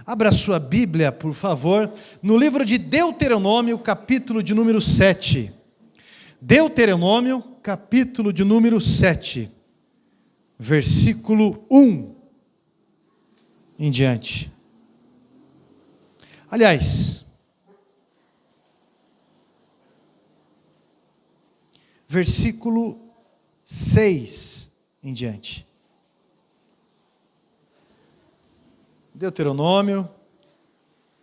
Abra sua Bíblia, por favor, no livro de Deuteronômio, capítulo de número 7. Deuteronômio, capítulo de número 7, versículo 1 em diante. Aliás, versículo 6 em diante. Deuteronômio,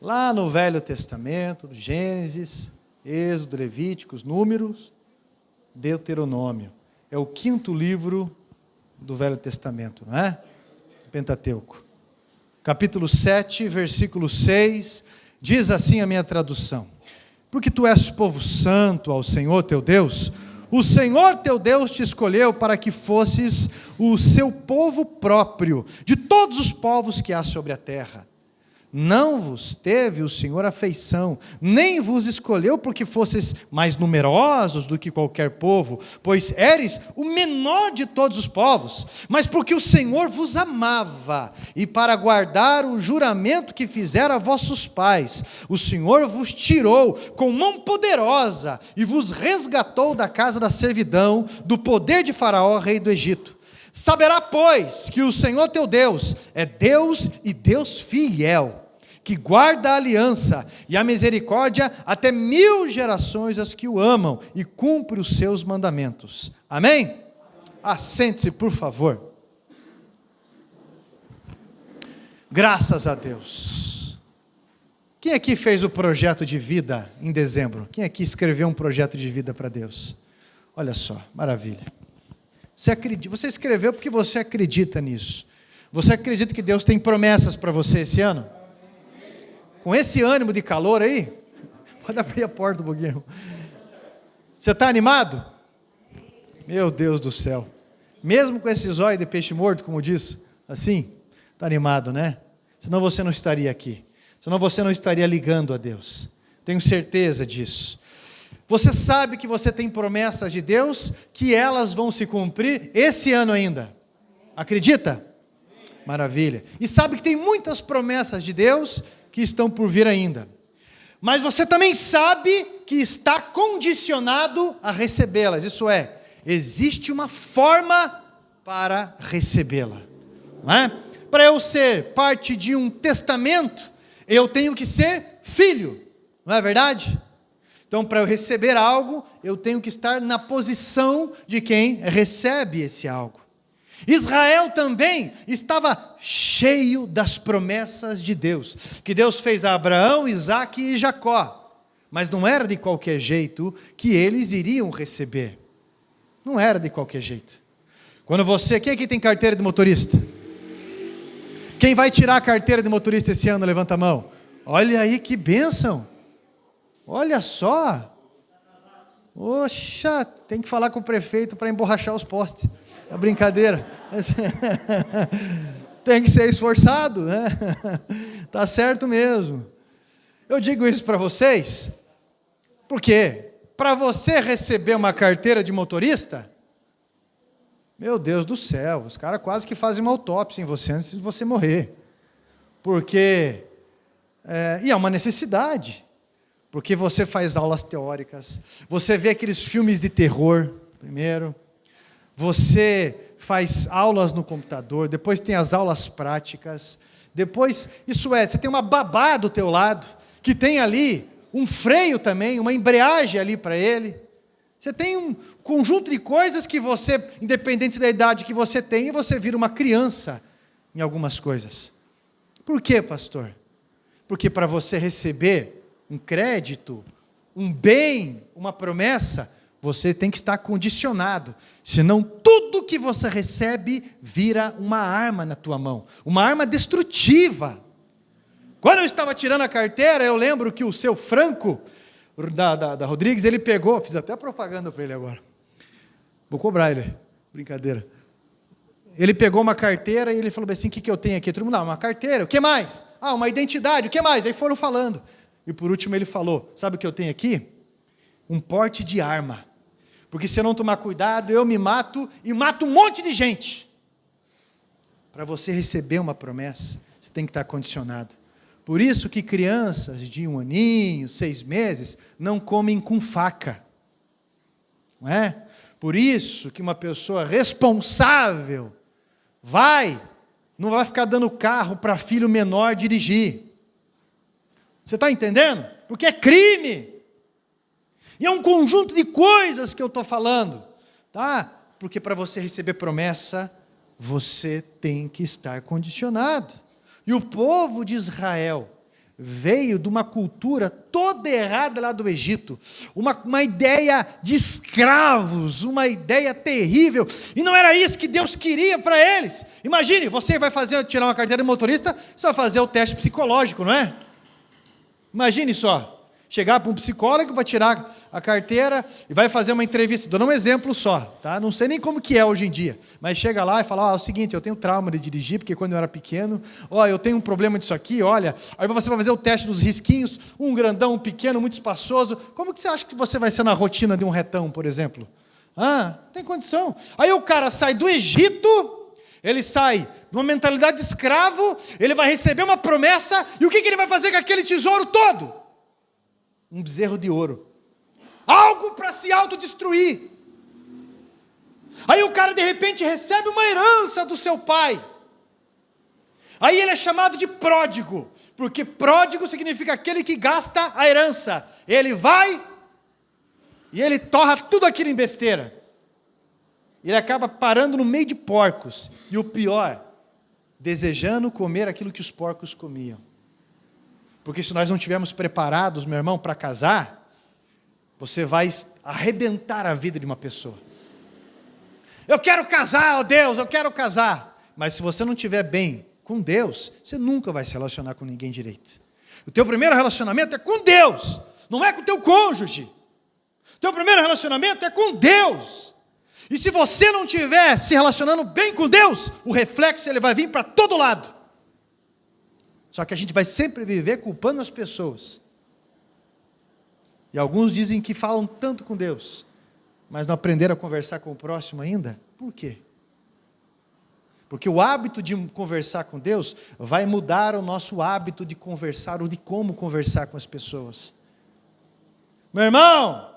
lá no Velho Testamento, Gênesis, Êxodo, Levíticos, Números, Deuteronômio. É o 5º livro do Velho Testamento, não é? Pentateuco. Capítulo 7, versículo 6, diz assim a minha tradução: porque tu és povo santo ao Senhor teu Deus, o Senhor teu Deus te escolheu para que fosses o seu povo próprio, de todos os povos que há sobre a terra. Não vos teve o Senhor afeição, nem vos escolheu porque fosseis mais numerosos do que qualquer povo, pois eres o menor de todos os povos, mas porque o Senhor vos amava, e para guardar o juramento que fizera a vossos pais, o Senhor vos tirou com mão poderosa, e vos resgatou da casa da servidão, do poder de Faraó, rei do Egito. Saberá, pois, que o Senhor teu Deus é Deus e Deus fiel, que guarda a aliança e a misericórdia até 1000 gerações as que o amam e cumpre os seus mandamentos. Amém? Assente-se, por favor. Graças a Deus. Quem aqui fez o projeto de vida em dezembro? Quem aqui escreveu um projeto de vida para Deus? Olha só, maravilha. Você escreveu porque você acredita nisso. Você acredita que Deus tem promessas para você esse ano? Com esse ânimo de calor aí, pode abrir a porta um pouquinho. Você está animado? Meu Deus do céu. Mesmo com esse zóio de peixe morto, como diz, assim, está animado, né? Senão você não estaria aqui. Senão você não estaria ligando a Deus. Tenho certeza disso. Você sabe que você tem promessas de Deus, que elas vão se cumprir esse ano ainda. Acredita? Maravilha. E sabe que tem muitas promessas de Deus que estão por vir ainda. Mas você também sabe que está condicionado a recebê-las. Isso é, existe uma forma para recebê-la. Não é? Para eu ser parte de um testamento, eu tenho que ser filho. Não é verdade? Então, para eu receber algo, eu tenho que estar na posição de quem recebe esse algo. Israel também estava cheio das promessas de Deus, que Deus fez a Abraão, Isaque e Jacó, mas não era de qualquer jeito que eles iriam receber, não era de qualquer jeito. Quem aqui tem carteira de motorista? Quem vai tirar a carteira de motorista esse ano, levanta a mão. Olha aí que bênção, olha só, oxa, tem que falar com o prefeito para emborrachar os postes. É brincadeira. Tem que ser esforçado, né? Tá certo mesmo. Eu digo isso para vocês, porque para você receber uma carteira de motorista, meu Deus do céu, os caras quase que fazem uma autópsia em você antes de você morrer. Porque, e é uma necessidade, porque você faz aulas teóricas, você vê aqueles filmes de terror, primeiro, você faz aulas no computador, depois tem as aulas práticas, depois, você tem uma babá do teu lado, que tem ali um freio também, uma embreagem ali para ele, você tem um conjunto de coisas que você, independente da idade que você tem, você vira uma criança em algumas coisas. Por quê, pastor? Porque para você receber um crédito, um bem, uma promessa, você tem que estar condicionado, senão tudo que você recebe vira uma arma na tua mão, uma arma destrutiva. Quando eu estava tirando a carteira, eu lembro que o seu Franco, da Rodrigues, ele pegou, fiz até propaganda para ele agora, vou cobrar ele, brincadeira. Ele pegou uma carteira e ele falou assim, o que eu tenho aqui? Todo mundo, uma carteira, o que mais? Uma identidade, o que mais? Aí foram falando, e por último ele falou, sabe o que eu tenho aqui? Um porte de arma. Porque se eu não tomar cuidado, eu me mato e mato um monte de gente. Para você receber uma promessa, você tem que estar condicionado. Por isso que crianças de 1 aninho, 6 meses, não comem com faca. Não é? Por isso que uma pessoa responsável não vai ficar dando carro para filho menor dirigir. Você está entendendo? Porque é crime. E é um conjunto de coisas que eu estou falando. Tá? Porque para você receber promessa, você tem que estar condicionado. E o povo de Israel veio de uma cultura toda errada lá do Egito, uma ideia de escravos, uma ideia terrível, e não era isso que Deus queria para eles. Imagine, você vai tirar uma carteira de motorista, você vai fazer o teste psicológico, não é? Imagine só, chegar para um psicólogo para tirar a carteira e vai fazer uma entrevista, dando um exemplo só, tá? Não sei nem como que é hoje em dia, mas chega lá e fala, é o seguinte, eu tenho trauma de dirigir, porque quando eu era pequeno, eu tenho um problema disso aqui, olha, aí você vai fazer o teste dos risquinhos, um grandão, um pequeno, muito espaçoso, como que você acha que você vai ser na rotina de um retão, por exemplo? Tem condição. Aí o cara sai do Egito, ele sai de uma mentalidade de escravo, ele vai receber uma promessa, e o que ele vai fazer com aquele tesouro todo? Um bezerro de ouro. Algo para se autodestruir. Aí o cara de repente recebe uma herança do seu pai. Aí ele é chamado de pródigo, porque pródigo significa aquele que gasta a herança. Ele vai e ele torra tudo aquilo em besteira. Ele acaba parando no meio de porcos. E o pior, desejando comer aquilo que os porcos comiam. Porque se nós não estivermos preparados, meu irmão, para casar, você vai arrebentar a vida de uma pessoa. Eu quero casar, ó Deus, eu quero casar. Mas se você não estiver bem com Deus, você nunca vai se relacionar com ninguém direito. O teu primeiro relacionamento é com Deus, não é com o teu cônjuge. O teu primeiro relacionamento é com Deus. E se você não estiver se relacionando bem com Deus, o reflexo ele vai vir para todo lado. Só que a gente vai sempre viver culpando as pessoas. E alguns dizem que falam tanto com Deus, mas não aprenderam a conversar com o próximo ainda. Por quê? Porque o hábito de conversar com Deus vai mudar o nosso hábito de conversar ou de como conversar com as pessoas. Meu irmão,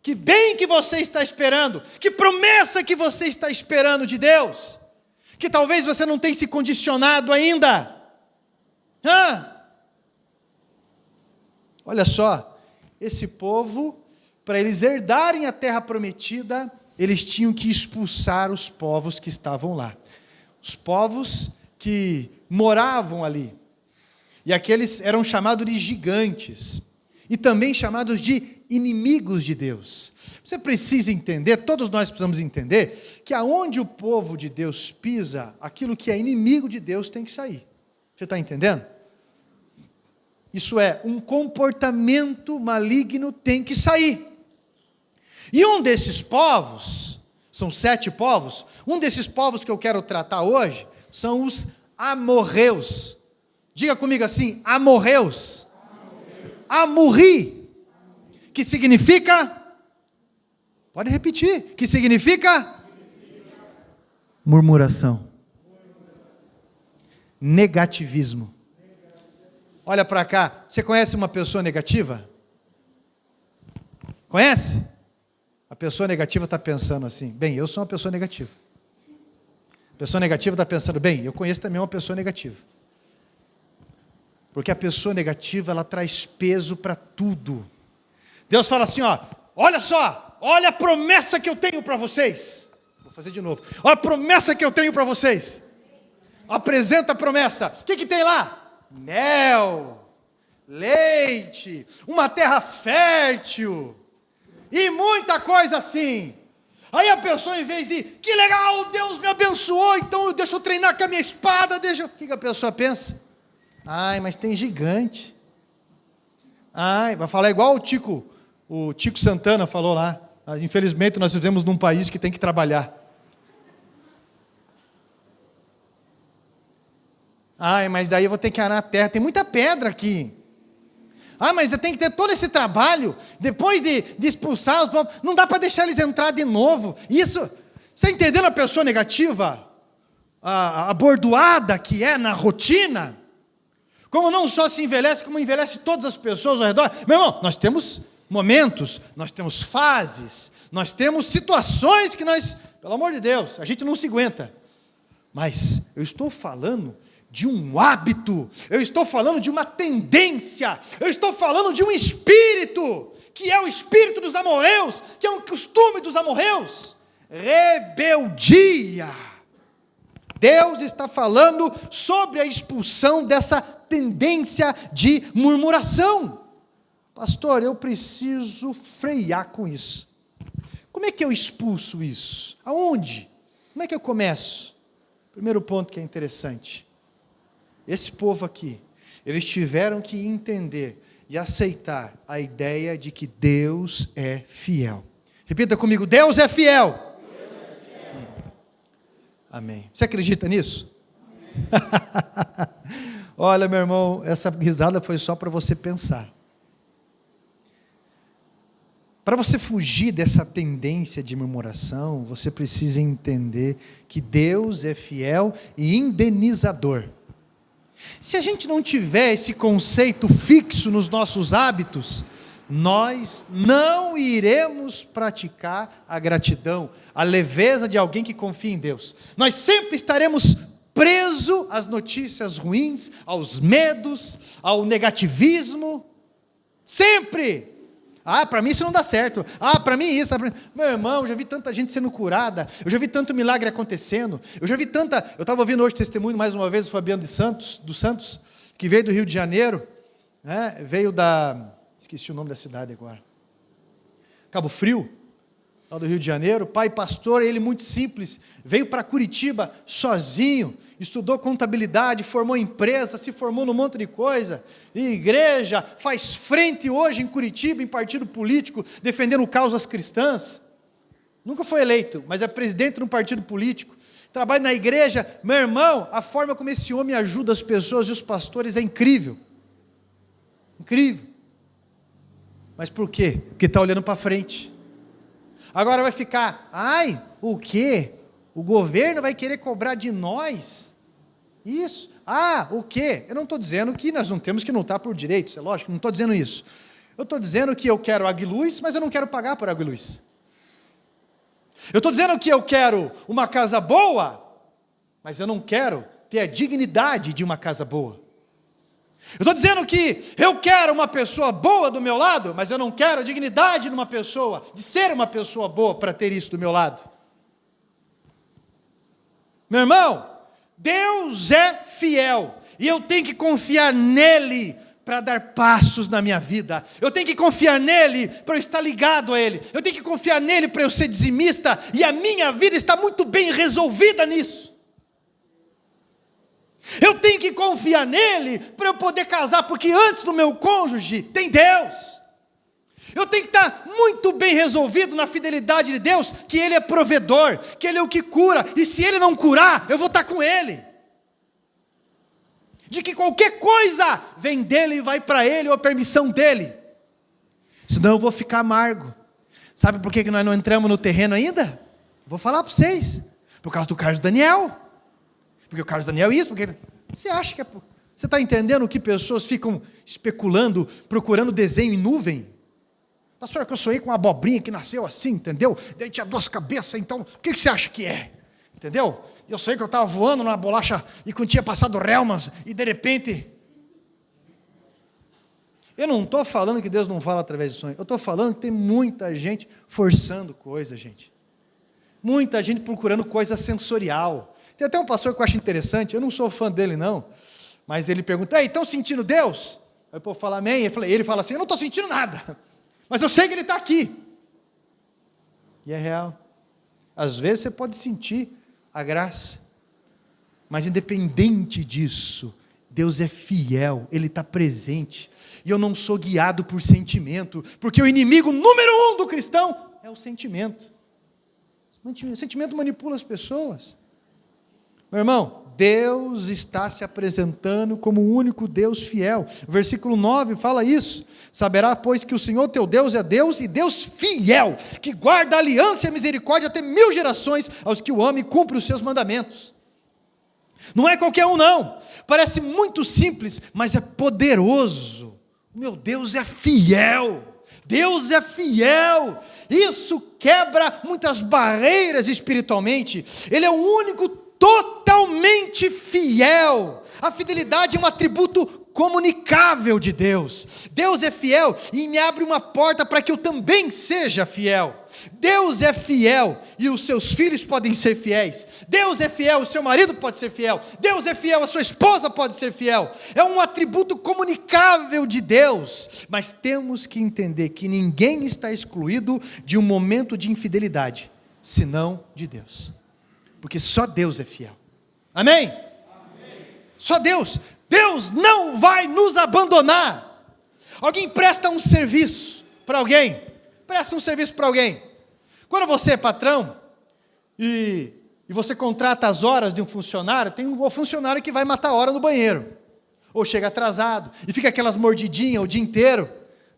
que bem que você está esperando, que promessa que você está esperando de Deus, que talvez você não tenha se condicionado ainda. Olha só, esse povo, para eles herdarem a terra prometida, eles tinham que expulsar os povos que estavam lá. Os povos que moravam ali. E aqueles eram chamados de gigantes. E também chamados de inimigos de Deus. Você precisa entender, todos nós precisamos entender, que aonde o povo de Deus pisa, aquilo que é inimigo de Deus tem que sair. Você está entendendo? Isso é, um comportamento maligno tem que sair. E um desses povos, são 7 povos, um desses povos que eu quero tratar hoje, são os amorreus. Diga comigo assim, amorreus. Amorri, que significa, pode repetir, que significa murmuração, negativismo. Olha para cá, você conhece uma pessoa negativa? Conhece? A pessoa negativa está pensando assim, bem, eu sou uma pessoa negativa. A pessoa negativa está pensando, bem, eu conheço também uma pessoa negativa. Porque a pessoa negativa, ela traz peso para tudo. Deus fala assim, olha só, olha a promessa que eu tenho para vocês. Vou fazer de novo. Olha a promessa que eu tenho para vocês. Apresenta a promessa. O que tem lá? Mel, leite, uma terra fértil e muita coisa assim. Aí a pessoa, em vez de, que legal, Deus me abençoou, então deixa eu treinar com a minha espada, o que a pessoa pensa? Ai, mas tem gigante. Ai, vai falar igual o Tico Santana falou lá. Infelizmente nós vivemos num país que tem que trabalhar. Ai, mas daí eu vou ter que arar a terra, tem muita pedra aqui. Ah, mas eu tenho que ter todo esse trabalho, depois de expulsar os povos, não dá para deixar eles entrar de novo. Isso, você entendendo a pessoa negativa, a bordoada que é na rotina? Como não só se envelhece, como envelhece todas as pessoas ao redor. Meu irmão, nós temos momentos, nós temos fases, nós temos situações que nós, pelo amor de Deus, a gente não se aguenta. Mas eu estou falando de um hábito, eu estou falando de uma tendência, eu estou falando de um espírito, que é o espírito dos amorreus, que é um costume dos amorreus, rebeldia. Deus está falando sobre a expulsão dessa tendência de murmuração. Pastor, eu preciso frear com isso. Como é que eu expulso isso? Aonde? Como é que eu começo? Primeiro ponto que é interessante. Esse povo aqui, eles tiveram que entender e aceitar a ideia de que Deus é fiel. Repita comigo, Deus é fiel. Deus é fiel. Amém. Você acredita nisso? Olha, meu irmão, essa risada foi só para você pensar. Para você fugir dessa tendência de murmuração, você precisa entender que Deus é fiel e indenizador. Se a gente não tiver esse conceito fixo nos nossos hábitos, nós não iremos praticar a gratidão, a leveza de alguém que confia em Deus. Nós sempre estaremos presos às notícias ruins, aos medos, ao negativismo. Sempre! Para mim isso não dá certo. Para mim isso. Meu irmão, eu já vi tanta gente sendo curada, eu já vi tanto milagre acontecendo, eu estava ouvindo hoje testemunho, mais uma vez, o Fabiano dos Santos, que veio do Rio de Janeiro, né, esqueci o nome da cidade agora, Cabo Frio, lá do Rio de Janeiro, pai pastor, ele muito simples, veio para Curitiba sozinho, estudou contabilidade, formou empresa, se formou num monte de coisa, igreja, faz frente hoje em Curitiba, em partido político, defendendo causas cristãs, nunca foi eleito, mas é presidente de um partido político, trabalha na igreja. Meu irmão, a forma como esse homem ajuda as pessoas e os pastores é incrível, incrível, mas por quê? Porque está olhando para frente. Agora vai ficar, o quê? O governo vai querer cobrar de nós? Isso. O quê? Eu não estou dizendo que nós não temos que lutar por direitos, é lógico, não estou dizendo isso. Eu estou dizendo que eu quero Aguiluz, mas eu não quero pagar por Aguiluz. Eu estou dizendo que eu quero uma casa boa, mas eu não quero ter a dignidade de uma casa boa. Eu estou dizendo que eu quero uma pessoa boa do meu lado, mas eu não quero a dignidade de uma pessoa, de ser uma pessoa boa para ter isso do meu lado. Meu irmão, Deus é fiel, e eu tenho que confiar nele para dar passos na minha vida, eu tenho que confiar nele para eu estar ligado a ele, eu tenho que confiar nele para eu ser dizimista, e a minha vida está muito bem resolvida nisso. Eu tenho que confiar nele para eu poder casar, porque antes do meu cônjuge tem Deus. Eu tenho que estar muito bem resolvido na fidelidade de Deus, que ele é provedor, que ele é o que cura, e se ele não curar, eu vou estar com ele. De que qualquer coisa vem dele e vai para ele, ou a permissão dele. Senão eu vou ficar amargo. Sabe por que nós não entramos no terreno ainda? Vou falar para vocês. Por causa do Carlos Daniel. Porque o Carlos Daniel é isso, porque você acha que você está entendendo que pessoas ficam especulando, procurando desenho em nuvem? Pastor, que eu sonhei com uma abobrinha que nasceu assim, entendeu? Daí tinha duas cabeças, então, o que você acha que é? Entendeu? Eu sei que eu estava voando numa bolacha e quando tinha passado relmas, e de repente... Eu não estou falando que Deus não fala através de sonho, eu estou falando que tem muita gente forçando coisa, gente. Muita gente procurando coisa sensorial. Tem até um pastor que eu acho interessante, eu não sou fã dele não, mas ele pergunta, estão sentindo Deus? Aí o povo fala amém, ele fala assim, eu não estou sentindo nada, mas eu sei que ele está aqui. E é real. Às vezes você pode sentir a graça, mas independente disso, Deus é fiel, ele está presente, e eu não sou guiado por sentimento, porque o inimigo número 1 do cristão é o sentimento. O sentimento manipula as pessoas. Meu irmão, Deus está se apresentando como o único Deus fiel. O versículo 9 fala isso. Saberá, pois, que o Senhor teu Deus é Deus e Deus fiel, que guarda a aliança e a misericórdia até 1000 gerações aos que o amam e cumpre os seus mandamentos. Não é qualquer um, não. Parece muito simples, mas é poderoso. Meu Deus é fiel. Deus é fiel. Isso quebra muitas barreiras espiritualmente. Ele é o único totalmente fiel. A fidelidade é um atributo comunicável de Deus. Deus é fiel e me abre uma porta para que eu também seja fiel. Deus é fiel e os seus filhos podem ser fiéis. Deus é fiel, o seu marido pode ser fiel. Deus é fiel, a sua esposa pode ser fiel. É um atributo comunicável de Deus. Mas temos que entender que ninguém está excluído de um momento de infidelidade, senão de Deus. Porque só Deus é fiel. Amém? Amém. Só Deus. Deus não vai nos abandonar. Alguém presta um serviço para alguém. Presta um serviço para alguém. Quando você é patrão e você contrata as horas de um funcionário, tem um funcionário que vai matar a hora no banheiro. Ou chega atrasado e fica aquelas mordidinhas o dia inteiro.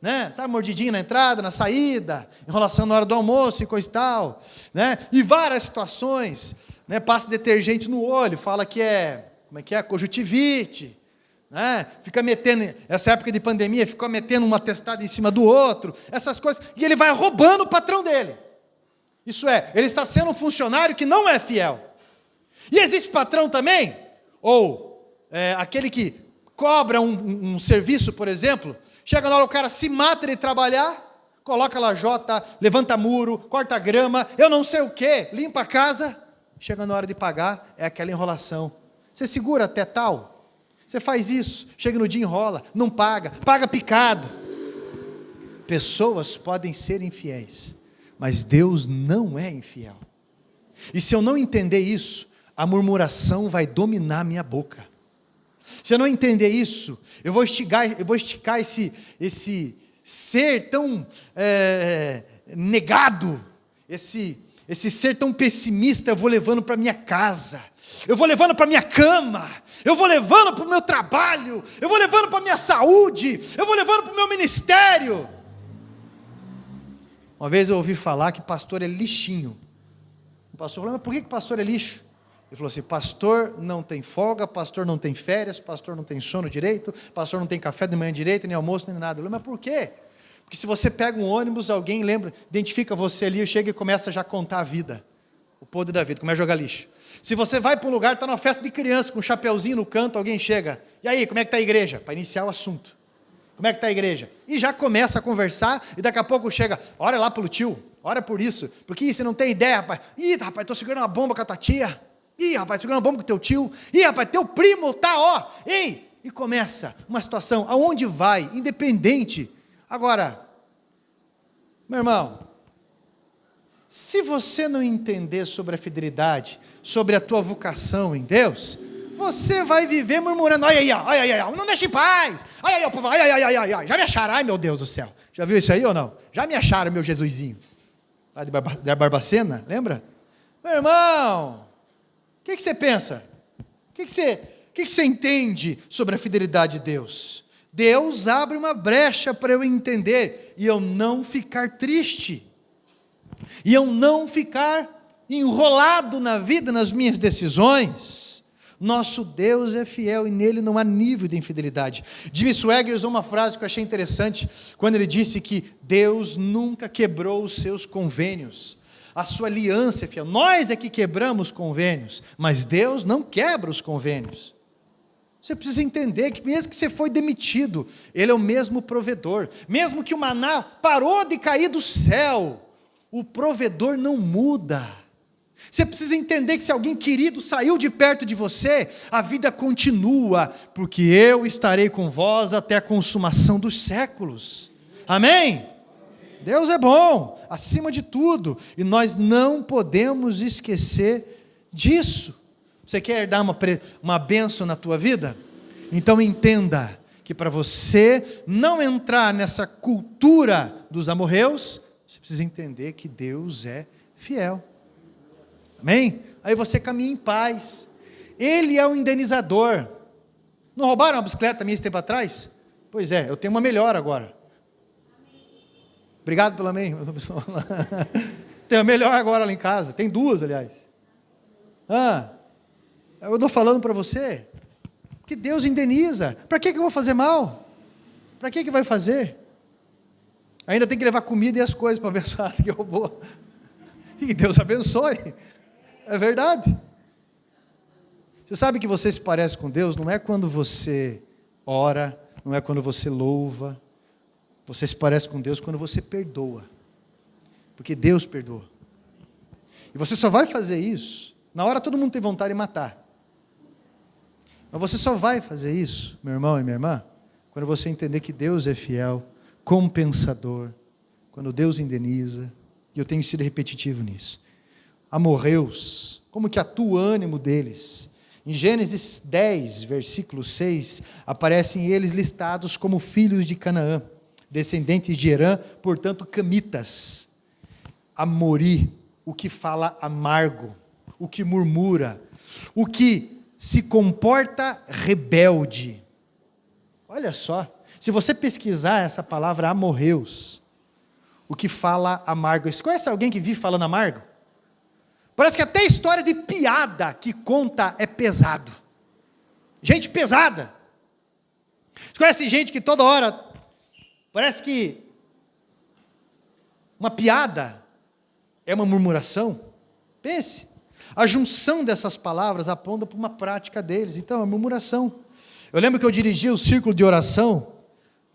Né? Sabe, mordidinha na entrada, na saída, enrolação na hora do almoço e coisa e tal. Né? E várias situações. Né? Passa detergente no olho, fala que é, como é que é? Conjuntivite. Né? Fica metendo, essa época de pandemia, ficou metendo um atestado em cima do outro, essas coisas, e ele vai roubando o patrão dele. Isso é, ele está sendo um funcionário que não é fiel. E existe patrão também, ou aquele que cobra um serviço, por exemplo, chega na hora o cara se mata de trabalhar, coloca lajota, levanta muro, corta grama, eu não sei o que, limpa a casa, chega na hora de pagar, é aquela enrolação. Você segura até tal, você faz isso, chega no dia enrola, não paga, paga picado. Pessoas podem ser infiéis, mas Deus não é infiel. E se eu não entender isso, a murmuração vai dominar minha boca. Se eu não entender isso, eu vou esticar esse ser tão negado, esse ser tão pessimista, eu vou levando para minha casa, eu vou levando para minha cama, eu vou levando para o meu trabalho, eu vou levando para a minha saúde, eu vou levando para o meu ministério. Uma vez eu ouvi falar que pastor é lixinho. O pastor falou, mas por que pastor é lixo? Ele falou assim, pastor não tem folga, pastor não tem férias, pastor não tem sono direito, pastor não tem café de manhã direito, nem almoço, nem nada. Eu falei, mas por quê? Porque se você pega um ônibus, alguém lembra, identifica você ali, chega e começa já a contar a vida, o podre da vida, começa a jogar lixo. Se você vai para um lugar, está numa festa de criança, com um chapeuzinho no canto, alguém chega, e aí, como é que está a igreja? Para iniciar o assunto. Como é que está a igreja? E já começa a conversar, e daqui a pouco chega, ora lá pelo tio, ora por isso, porque você não tem ideia, rapaz. Ih, rapaz, estou segurando uma bomba com a tua tia. Ih, rapaz, segurando uma bomba com o teu tio. Ih, rapaz, teu primo tá, ó. Ei, e começa uma situação, aonde vai, independente. Agora, meu irmão, se você não entender sobre a fidelidade, sobre a tua vocação em Deus, você vai viver murmurando, ai, não deixa em paz, ai, já me acharam, ai meu Deus do céu, já viu isso aí ou não? Já me acharam, meu Jesusinho, lá de Barbacena, lembra? Meu irmão, o que você pensa? O que você entende sobre a fidelidade de Deus? Deus abre uma brecha para eu entender, e eu não ficar triste, e eu não ficar enrolado na vida, nas minhas decisões. Nosso Deus é fiel e nele não há nível de infidelidade. Jimmy Swaggart usou uma frase que eu achei interessante, quando ele disse que Deus nunca quebrou os seus convênios. A sua aliança é fiel. Nós é que quebramos convênios, mas Deus não quebra os convênios. Você precisa entender que mesmo que você foi demitido, Ele é o mesmo provedor. Mesmo que o maná parou de cair do céu, o provedor não muda. Você precisa entender que se alguém querido saiu de perto de você, a vida continua, porque eu estarei com vós até a consumação dos séculos. Amém? Deus é bom, acima de tudo, e nós não podemos esquecer disso. Você quer dar uma bênção na tua vida? Então entenda que para você não entrar nessa cultura dos amorreus, você precisa entender que Deus é fiel. Amém? Aí você caminha em paz. Ele é o indenizador. Não roubaram uma bicicleta minha esse tempo atrás? Pois é, eu tenho uma melhor agora. Obrigado pelo amém. Tenho a melhor agora lá em casa. Tem duas, aliás. Eu estou falando para você que Deus indeniza. Para que eu vou fazer mal? Para que vai fazer? Ainda tem que levar comida e as coisas para abençoar, que roubou. E Deus abençoe. É verdade. Você sabe que você se parece com Deus, não é quando você ora, não é quando você louva. Você se parece com Deus quando você perdoa. Porque Deus perdoa. E você só vai fazer isso, na hora todo mundo tem vontade de matar. Mas você só vai fazer isso, meu irmão e minha irmã, quando você entender que Deus é fiel, compensador, quando Deus indeniza, e eu tenho sido repetitivo nisso. Amorreus, como que atua o ânimo deles? Em Gênesis 10, versículo 6, aparecem eles listados como filhos de Canaã, descendentes de Herã, portanto camitas. Amori, o que fala amargo, o que murmura, o que se comporta rebelde. Olha só, se você pesquisar essa palavra amorreus, o que fala amargo, você conhece alguém que vive falando amargo? Parece que até a história de piada que conta é pesado. Gente pesada. Você conhece gente que toda hora, parece que uma piada é uma murmuração? Pense, a junção dessas palavras aponta para uma prática deles, então é murmuração. Eu lembro que eu dirigia o círculo de oração,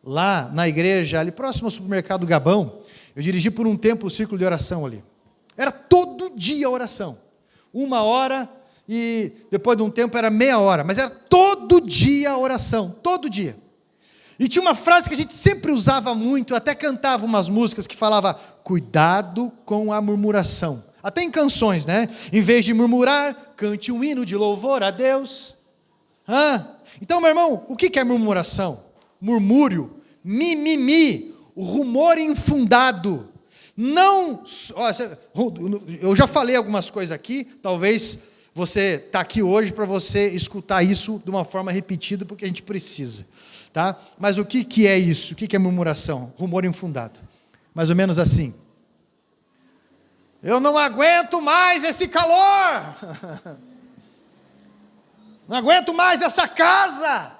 lá na igreja, ali próximo ao supermercado Gabão, eu dirigi por um tempo o círculo de oração ali. Era todo dia oração, 1 hora e depois de um tempo era meia hora, mas era todo dia oração, todo dia. E tinha uma frase que a gente sempre usava muito, até cantava umas músicas que falava, cuidado com a murmuração. Até em canções, né? Em vez de murmurar, cante um hino de louvor a Deus. Então, meu irmão, o que é murmuração? Murmúrio, mimimi, o rumor infundado. Não, eu já falei algumas coisas aqui, talvez você está aqui hoje para você escutar isso de uma forma repetida, porque a gente precisa. Tá? Mas o que é isso? O que é murmuração? Rumor infundado. Mais ou menos assim. Eu não aguento mais esse calor. Não aguento mais essa casa.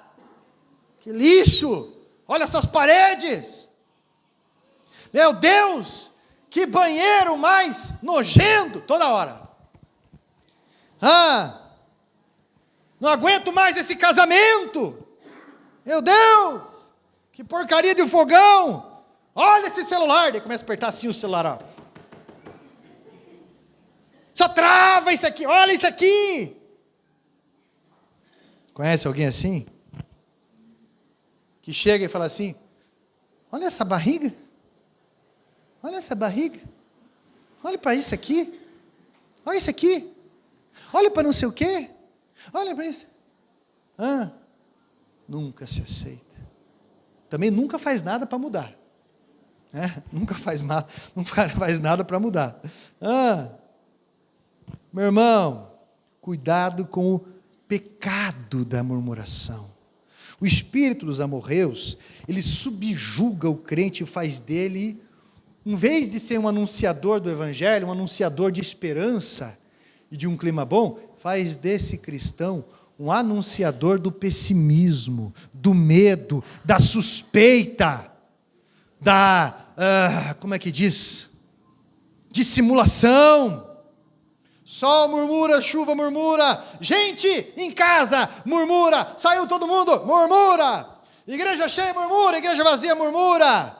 Que lixo. Olha essas paredes. Meu Deus, que banheiro mais nojento toda hora. Não aguento mais esse casamento. Meu Deus, que porcaria de fogão. Olha esse celular. Daí começa a apertar assim o celular, ó. Só trava isso aqui, olha isso aqui. Conhece alguém assim? Que chega e fala assim, olha essa barriga. Olha essa barriga. Olha para isso aqui. Olha isso aqui. Olha para não sei o quê. Olha para isso. Nunca se aceita. Também nunca faz nada para mudar. Nunca faz nada para mudar. Meu irmão, cuidado com o pecado da murmuração. O espírito dos amorreus, ele subjuga o crente e faz dele, em vez de ser um anunciador do evangelho, um anunciador de esperança e de um clima bom, faz desse cristão um anunciador do pessimismo, do medo, da suspeita, como é que diz? Dissimulação. Sol murmura, chuva murmura, gente em casa murmura, saiu todo mundo, murmura, igreja cheia murmura, igreja vazia murmura.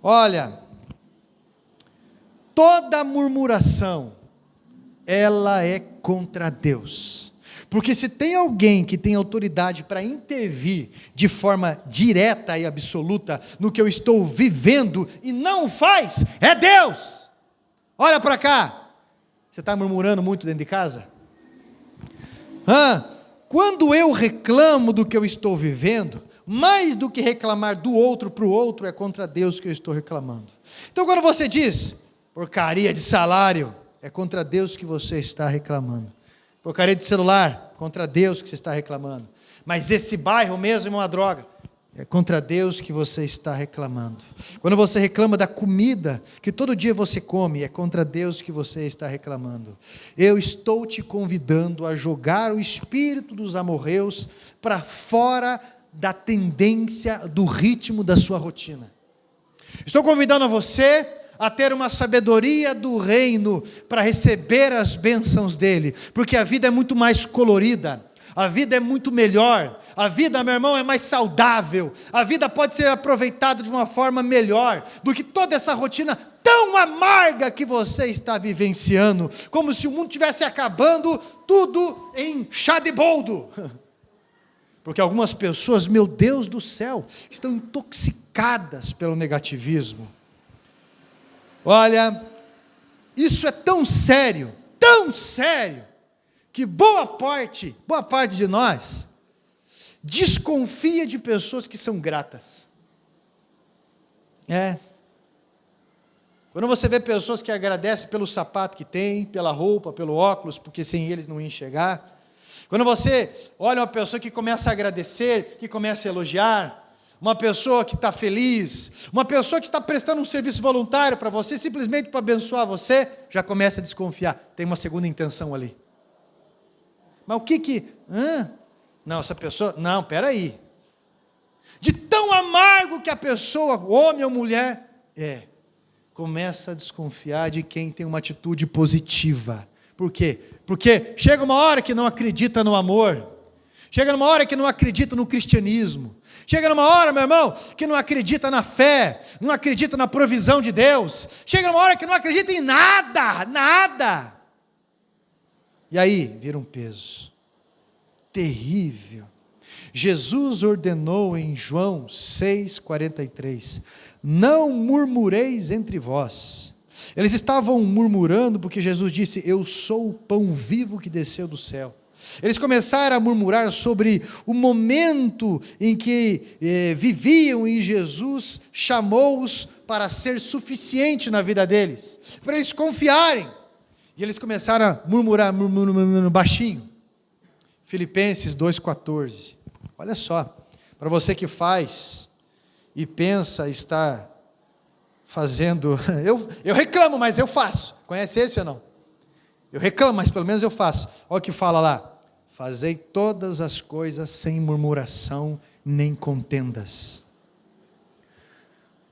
Olha, toda murmuração, ela é contra Deus, porque se tem alguém que tem autoridade para intervir de forma direta e absoluta no que eu estou vivendo e não faz, é Deus. Olha para cá, você está murmurando muito dentro de casa? Quando eu reclamo do que eu estou vivendo, mais do que reclamar do outro para o outro, é contra Deus que eu estou reclamando. Então quando você diz, porcaria de salário, é contra Deus que você está reclamando. Porcaria de celular, contra Deus que você está reclamando. Mas esse bairro mesmo é uma droga, é contra Deus que você está reclamando. Quando você reclama da comida que todo dia você come, é contra Deus que você está reclamando. Eu estou te convidando a jogar o espírito dos amorreus para fora da tendência, do ritmo da sua rotina. Estou convidando a você a ter uma sabedoria do reino para receber as bênçãos dele, porque a vida é muito mais colorida, a vida é muito melhor, a vida, meu irmão, é mais saudável, a vida pode ser aproveitada de uma forma melhor do que toda essa rotina tão amarga que você está vivenciando, como se o mundo estivesse acabando, tudo em chá de boldo. Porque algumas pessoas, meu Deus do céu, estão intoxicadas pelo negativismo. Olha, isso é tão sério, que boa parte de nós desconfia de pessoas que são gratas. Quando você vê pessoas que agradecem pelo sapato que tem, pela roupa, pelo óculos, porque sem eles não iam chegar. Quando você olha uma pessoa que começa a agradecer, que começa a elogiar, uma pessoa que está feliz, uma pessoa que está prestando um serviço voluntário para você, simplesmente para abençoar você, já começa a desconfiar, tem uma segunda intenção ali. Mas o que não, essa pessoa, não, peraí. De tão amargo que a pessoa, homem ou mulher, começa a desconfiar de quem tem uma atitude positiva. Por quê? Porque chega uma hora que não acredita no amor, chega uma hora que não acredita no cristianismo, chega numa hora, meu irmão, que não acredita na fé, não acredita na provisão de Deus, chega numa hora que não acredita em nada. E aí, vira um peso terrível. Jesus ordenou em João 6,43, não murmureis entre vós. Eles estavam murmurando porque Jesus disse, eu sou o pão vivo que desceu do céu. Eles começaram a murmurar sobre o momento em que viviam e Jesus chamou-os para ser suficiente na vida deles, para eles confiarem. E eles começaram a murmurar baixinho. Filipenses 2,14. Olha só, para você que faz e pensa estar fazendo, eu reclamo, mas eu faço. Conhece esse ou não? Eu reclamo, mas pelo menos eu faço. Olha o que fala lá. Fazei todas as coisas sem murmuração nem contendas.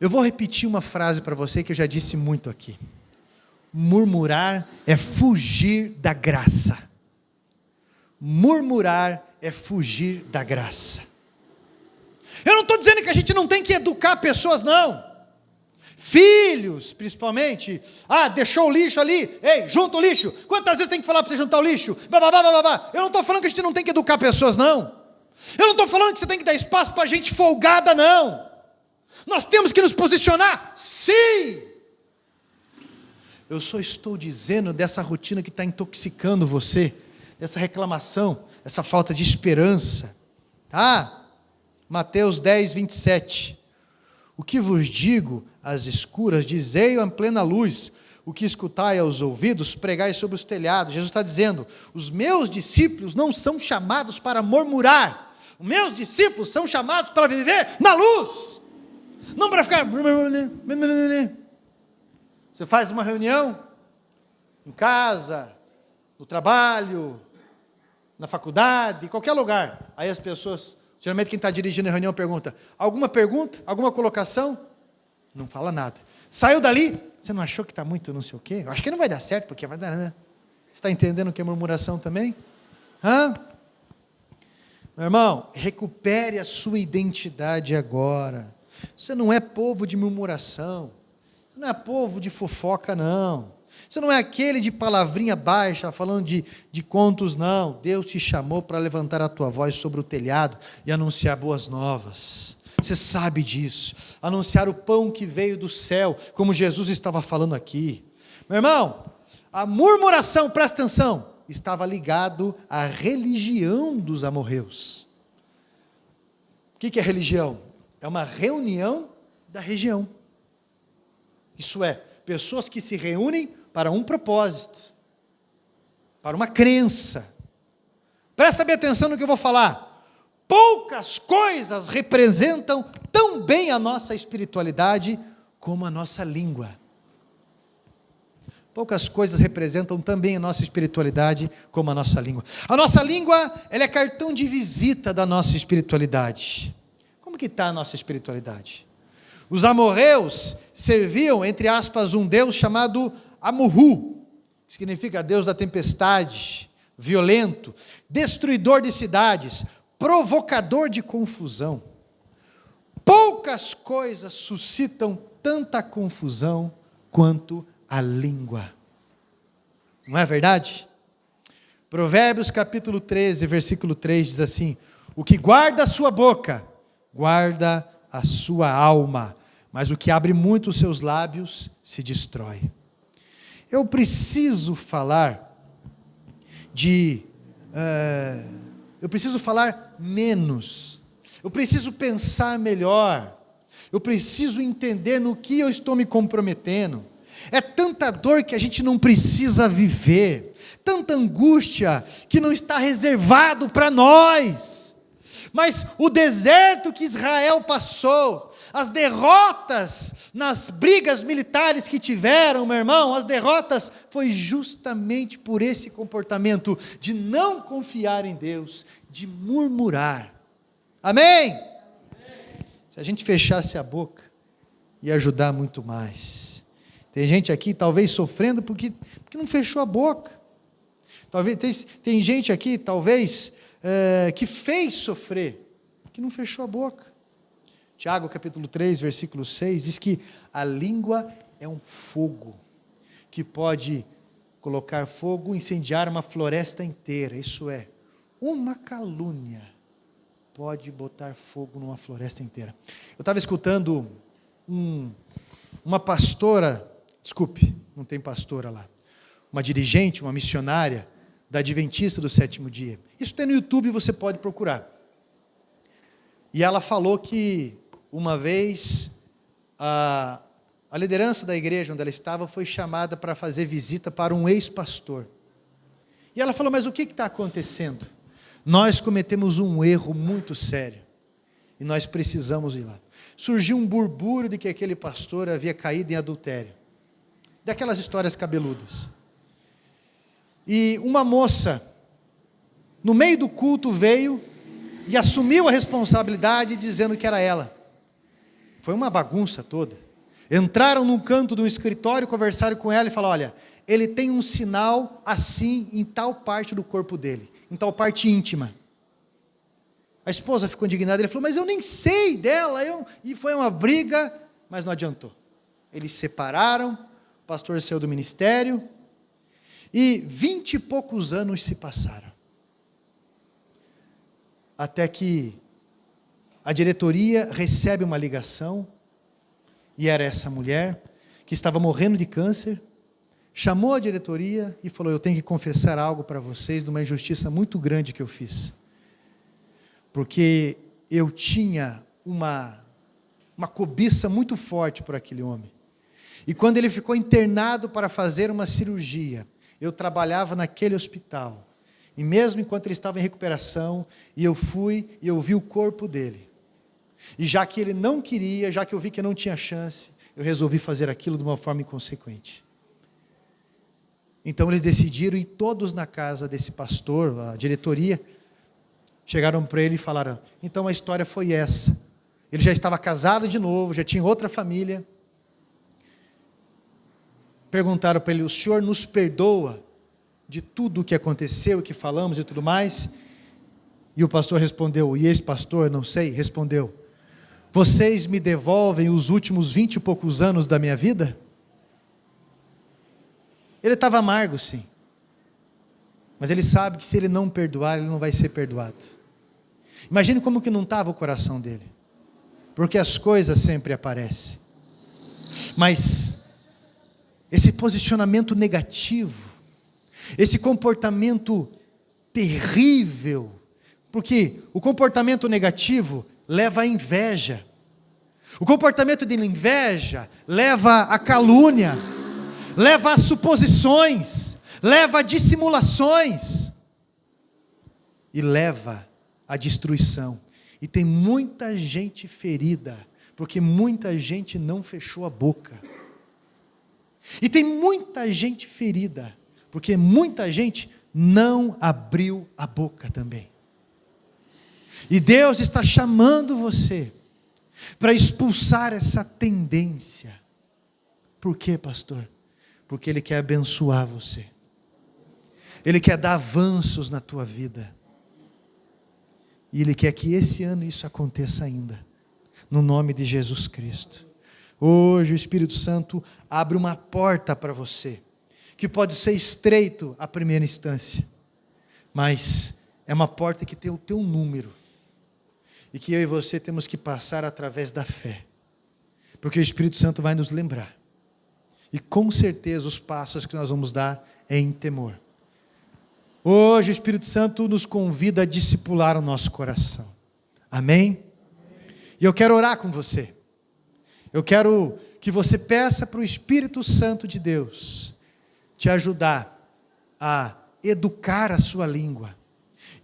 Eu vou repetir uma frase para você que eu já disse muito aqui. Murmurar é fugir da graça. Murmurar é fugir da graça. Eu não estou dizendo que a gente não tem que educar pessoas, não. Filhos, principalmente. Deixou o lixo ali. Ei, junta o lixo. Quantas vezes tem que falar para você juntar o lixo? Eu não estou falando que a gente não tem que educar pessoas, não. Eu não estou falando que você tem que dar espaço para gente folgada, não. Nós temos que nos posicionar, sim. Eu só estou dizendo dessa rotina que está intoxicando você, dessa reclamação, essa falta de esperança. Mateus 10, 27. O que vos digo às escuras, dizei-o em plena luz. O que escutai aos ouvidos, pregai sobre os telhados. Jesus está dizendo, os meus discípulos não são chamados para murmurar. Os meus discípulos são chamados para viver na luz. Não para ficar... Você faz uma reunião, em casa, no trabalho, na faculdade, em qualquer lugar. Aí as pessoas, geralmente quem está dirigindo a reunião pergunta, alguma pergunta, alguma colocação? Não fala nada. Saiu dali, você não achou que está muito não sei o quê? Eu acho que não vai dar certo, porque vai dar, né? Você está entendendo o que é murmuração também? Meu irmão, recupere a sua identidade agora. Você não é povo de murmuração. Você não é povo de fofoca, não. Você não é aquele de palavrinha baixa, falando de contos, não. Deus te chamou para levantar a tua voz sobre o telhado e anunciar boas novas. Você sabe disso. Anunciar o pão que veio do céu, como Jesus estava falando aqui. Meu irmão, a murmuração, presta atenção, estava ligado à religião dos amorreus. O que é religião? É uma reunião da região. Isso é, pessoas que se reúnem para um propósito, para uma crença. Presta bem atenção no que eu vou falar. Poucas coisas representam tão bem a nossa espiritualidade como a nossa língua. Poucas coisas representam também a nossa espiritualidade como a nossa língua. A nossa língua, ela é cartão de visita da nossa espiritualidade. Como que está a nossa espiritualidade? Os amorreus serviam, entre aspas, um deus chamado Amurru, que significa Deus da tempestade, violento, destruidor de cidades, provocador de confusão. Poucas coisas suscitam tanta confusão quanto a língua. Não é verdade? Provérbios capítulo 13, versículo 3 diz assim: o que guarda a sua boca, guarda a sua alma, mas o que abre muito os seus lábios se destrói. Eu preciso falar eu preciso falar menos, eu preciso pensar melhor, eu preciso entender no que eu estou me comprometendo. É tanta dor que a gente não precisa viver, tanta angústia que não está reservado para nós. Mas o deserto que Israel passou, as derrotas nas brigas militares que tiveram, meu irmão, as derrotas foi justamente por esse comportamento de não confiar em Deus, de murmurar. Amém? Amém. Se a gente fechasse a boca, ia ajudar muito mais. Tem gente aqui talvez sofrendo porque não fechou a boca. Talvez tem gente aqui talvez que fez sofrer, que não fechou a boca. Tiago capítulo 3, versículo 6, diz que a língua é um fogo, que pode colocar fogo, incendiar uma floresta inteira. Isso é, uma calúnia pode botar fogo numa floresta inteira. Eu estava escutando uma pastora, desculpe, não tem pastora lá, uma dirigente, uma missionária da Adventista do Sétimo Dia. Isso tem no YouTube, você pode procurar. E ela falou que uma vez a liderança da igreja onde ela estava foi chamada para fazer visita para um ex-pastor. E ela falou: mas o que está acontecendo? Nós cometemos um erro muito sério e nós precisamos ir lá. Surgiu um burburinho de que aquele pastor havia caído em adultério, daquelas histórias cabeludas. E uma moça, no meio do culto, veio e assumiu a responsabilidade dizendo que era ela. Foi uma bagunça toda. Entraram num canto de um escritório, conversaram com ela e falaram: olha, ele tem um sinal assim em tal parte do corpo dele, em tal parte íntima. A esposa ficou indignada, ele falou: mas eu nem sei dela, e foi uma briga, mas não adiantou. Eles se separaram, o pastor saiu do ministério, e 20 e poucos anos se passaram. Até que a diretoria recebe uma ligação, e era essa mulher, que estava morrendo de câncer, chamou a diretoria e falou: eu tenho que confessar algo para vocês, de uma injustiça muito grande que eu fiz. Porque eu tinha uma cobiça muito forte por aquele homem. E quando ele ficou internado para fazer uma cirurgia, eu trabalhava naquele hospital. E mesmo enquanto ele estava em recuperação, e eu fui e eu vi o corpo dele. E já que ele não queria, já que eu vi que não tinha chance, eu resolvi fazer aquilo de uma forma inconsequente. Então eles decidiram ir todos na casa desse pastor, a diretoria, chegaram para ele e falaram: então a história foi essa. Ele já estava casado de novo, já tinha outra família. Perguntaram para ele: o senhor nos perdoa de tudo o que aconteceu, o que falamos e tudo mais? E o pastor respondeu, e esse pastor, não sei, respondeu: vocês me devolvem os últimos 20 e poucos anos da minha vida? Ele estava amargo, sim. Mas ele sabe que se ele não perdoar, ele não vai ser perdoado. Imagine como que não estava o coração dele. Porque as coisas sempre aparecem. Mas esse posicionamento negativo, esse comportamento terrível, porque o comportamento negativo leva à inveja. O comportamento de inveja leva à calúnia, leva a suposições, leva a dissimulações e leva a destruição. E tem muita gente ferida, porque muita gente não fechou a boca. E tem muita gente ferida, porque muita gente não abriu a boca também. E Deus está chamando você para expulsar essa tendência. Por quê, pastor? Porque Ele quer abençoar você. Ele quer dar avanços na tua vida. E Ele quer que esse ano isso aconteça ainda. No nome de Jesus Cristo. Hoje o Espírito Santo abre uma porta para você, que pode ser estreito à primeira instância, mas é uma porta que tem o teu número, e que eu e você temos que passar através da fé, porque o Espírito Santo vai nos lembrar, e com certeza os passos que nós vamos dar é em temor. Hoje o Espírito Santo nos convida a discipular o nosso coração, amém? E eu quero orar com você. Eu quero que você peça para o Espírito Santo de Deus te ajudar a educar a sua língua,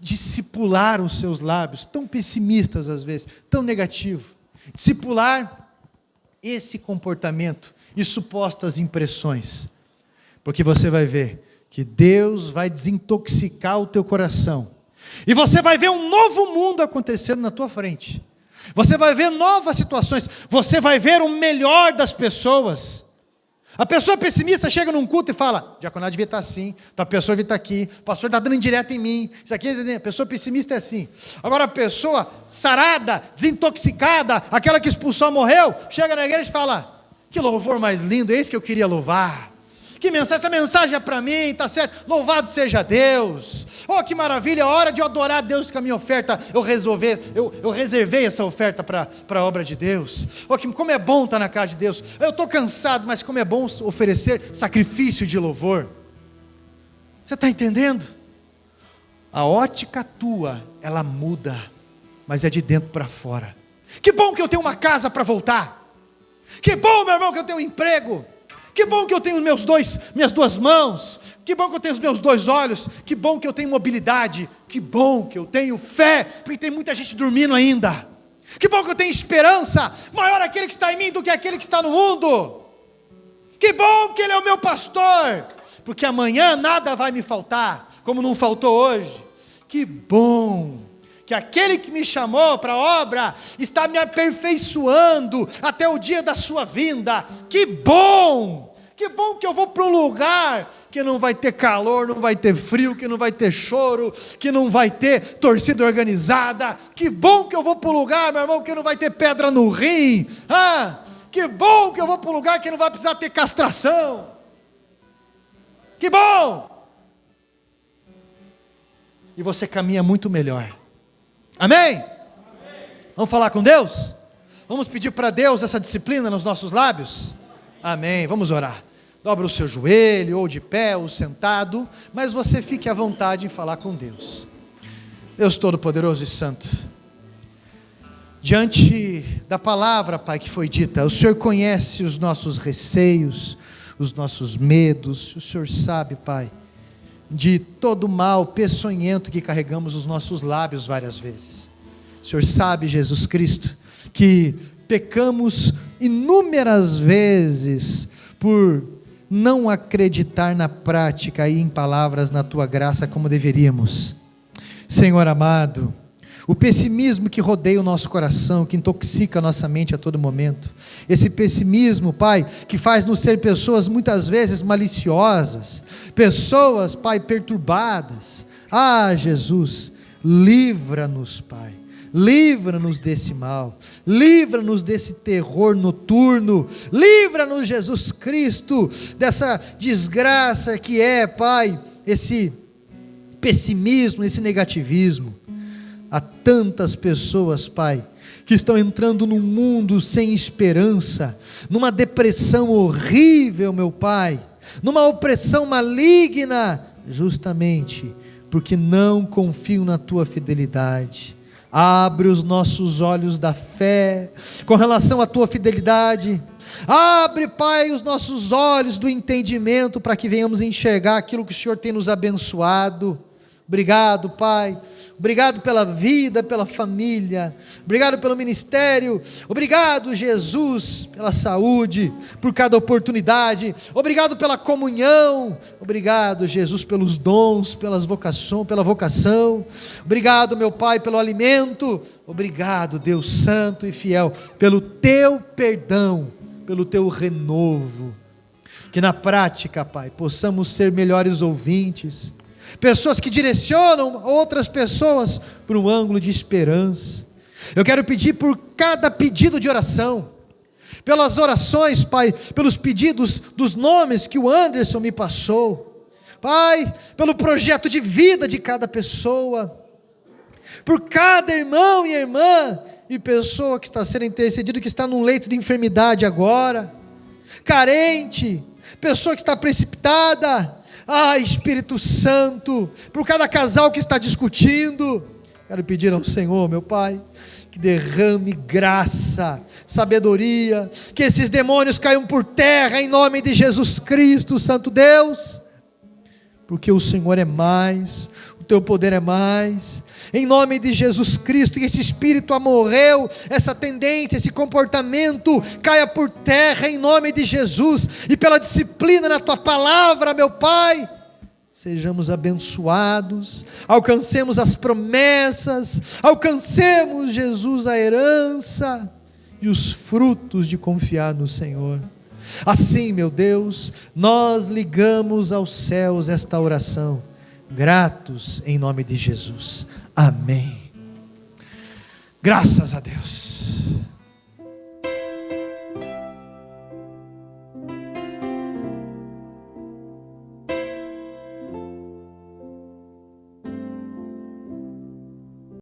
discipular os seus lábios, tão pessimistas às vezes, tão negativo, discipular esse comportamento e supostas impressões, porque você vai ver que Deus vai desintoxicar o teu coração, e você vai ver um novo mundo acontecendo na tua frente. Você vai ver novas situações, você vai ver o melhor das pessoas. A pessoa pessimista chega num culto e fala, diaconato devia estar assim, a pessoa devia estar aqui, o pastor está dando indireta em mim, isso aqui, a pessoa pessimista é assim. Agora a pessoa sarada, desintoxicada, aquela que expulsou morreu, chega na igreja e fala, que louvor mais lindo, esse que eu queria louvar. Que mensagem, essa mensagem é para mim, está certo, louvado seja Deus, oh que maravilha, é hora de eu adorar a Deus com a minha oferta, eu reservei essa oferta para a obra de Deus, oh como é bom estar na casa de Deus, eu estou cansado, mas como é bom oferecer sacrifício de louvor. Você está entendendo? A ótica tua, ela muda, mas é de dentro para fora. Que bom que eu tenho uma casa para voltar, que bom meu irmão que eu tenho um emprego, que bom que eu tenho minhas duas mãos, que bom que eu tenho os meus dois olhos, que bom que eu tenho mobilidade, que bom que eu tenho fé, porque tem muita gente dormindo ainda, que bom que eu tenho esperança, maior aquele que está em mim do que aquele que está no mundo, que bom que Ele é o meu pastor, porque amanhã nada vai me faltar, como não faltou hoje. Que bom que aquele que me chamou para a obra está me aperfeiçoando até o dia da sua vinda. Que bom que eu vou para um lugar que não vai ter calor, não vai ter frio, que não vai ter choro, que não vai ter torcida organizada. Que bom que eu vou para um lugar, meu irmão, que não vai ter pedra no rim. Que bom que eu vou para um lugar que não vai precisar ter castração. Que bom! E você caminha muito melhor. Amém? Amém? Vamos falar com Deus? Vamos pedir para Deus essa disciplina nos nossos lábios? Amém, vamos orar. Dobra o seu joelho, ou de pé, ou sentado, mas você fique à vontade em falar com Deus. Deus Todo-Poderoso e Santo, diante da palavra, Pai, que foi dita, o Senhor conhece os nossos receios, os nossos medos, o Senhor sabe, Pai, de todo mal peçonhento que carregamos nos nossos lábios várias vezes. O Senhor sabe, Jesus Cristo, que pecamos inúmeras vezes por não acreditar na prática e em palavras na Tua graça como deveríamos. Senhor amado, o pessimismo que rodeia o nosso coração, que intoxica a nossa mente a todo momento, esse pessimismo, Pai, que faz nos ser pessoas muitas vezes maliciosas, pessoas, Pai, perturbadas. Jesus, livra-nos, Pai, livra-nos desse mal, livra-nos desse terror noturno, livra-nos, Jesus Cristo, dessa desgraça que é, Pai, esse pessimismo, esse negativismo. Há tantas pessoas, Pai, que estão entrando num mundo sem esperança, numa depressão horrível, meu Pai, numa opressão maligna, justamente porque não confiam na Tua fidelidade. Abre os nossos olhos da fé com relação à Tua fidelidade. Abre, Pai, os nossos olhos do entendimento para que venhamos enxergar aquilo que o Senhor tem nos abençoado. Obrigado, Pai. Obrigado pela vida, pela família. Obrigado pelo ministério. Obrigado, Jesus, pela saúde, por cada oportunidade. Obrigado pela comunhão. Obrigado, Jesus, pelos dons, pela vocação. Obrigado, meu Pai, pelo alimento. Obrigado, Deus santo e fiel, pelo teu perdão, pelo teu renovo. Que na prática, Pai, possamos ser melhores ouvintes, pessoas que direcionam outras pessoas para um ângulo de esperança. Eu quero pedir por cada pedido de oração, pelas orações, Pai, pelos pedidos dos nomes que o Anderson me passou, Pai, pelo projeto de vida de cada pessoa, por cada irmão e irmã e pessoa que está sendo intercedido, que está num leito de enfermidade agora, carente, pessoa que está precipitada. Espírito Santo, por cada casal que está discutindo, quero pedir ao Senhor, meu Pai, que derrame graça, sabedoria, que esses demônios caiam por terra em nome de Jesus Cristo, Santo Deus, porque o Senhor é mais, o teu poder é mais, em nome de Jesus Cristo, que esse espírito amorreu, essa tendência, esse comportamento, caia por terra em nome de Jesus, e pela disciplina na tua palavra, meu Pai, sejamos abençoados, alcancemos as promessas, alcancemos, Jesus, a herança e os frutos de confiar no Senhor. Assim, meu Deus, nós ligamos aos céus esta oração, gratos em nome de Jesus. Amém. Graças a Deus.